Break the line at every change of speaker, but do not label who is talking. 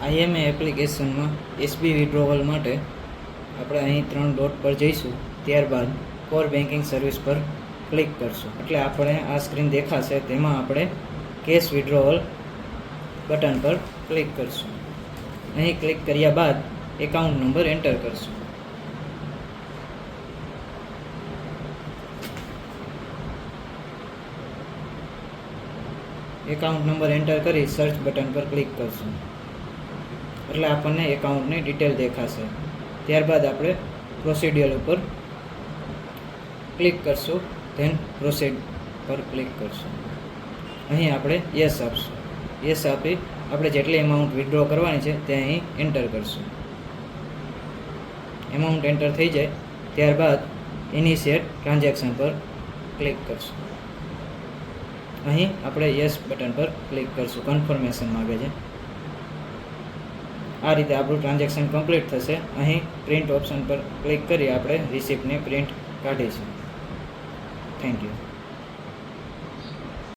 IMA એપ્લિકેશનમાં SB withdrawal માટે આપણે અહીં 3 ડોટ પર જઈશું, ત્યારબાદ કોર બેન્કિંગ સર્વિસ પર ક્લિક કરશું એટલે આપણે આ સ્ક્રીન દેખાશે. તેમાં આપણે કેશ વિડ્રોવલ બટન પર ક્લિક કરશું. અહીં ક્લિક કર્યા બાદ એકાઉન્ટ નંબર એન્ટર કરશું. એકાઉન્ટ નંબર એન્ટર કરી સર્ચ બટન પર ક્લિક કરશું એટલે આપણને એકાઉન્ટની ડિટેલ દેખાશે. ત્યારબાદ આપણે પ્રોસિડ્યુર ઉપર ક્લિક કરશું, ધેન પ્રોસીડ પર ક્લિક કરશું. અહીં આપણે યસ આપશું. યસ આપી આપણે જેટલી એમાઉન્ટ વિથડ્રો કરવાની છે તે અહીં એન્ટર કરશું. એમાઉન્ટ એન્ટર થઈ જાય ત્યારબાદ ઇનિશિએટ ટ્રાન્ઝેક્શન પર ક્લિક કરશું. અહીં આપણે યસ બટન પર ક્લિક કરશું. કન્ફર્મેશન માગે છે. આ રીતે આપણું ટ્રાન્ઝેક્શન કમ્પ્લીટ થશે. અહીં પ્રિન્ટ ઓપ્શન પર ક્લિક કરી આપણે રિસિપ્ટની પ્રિન્ટ કાઢીશું. Thank you.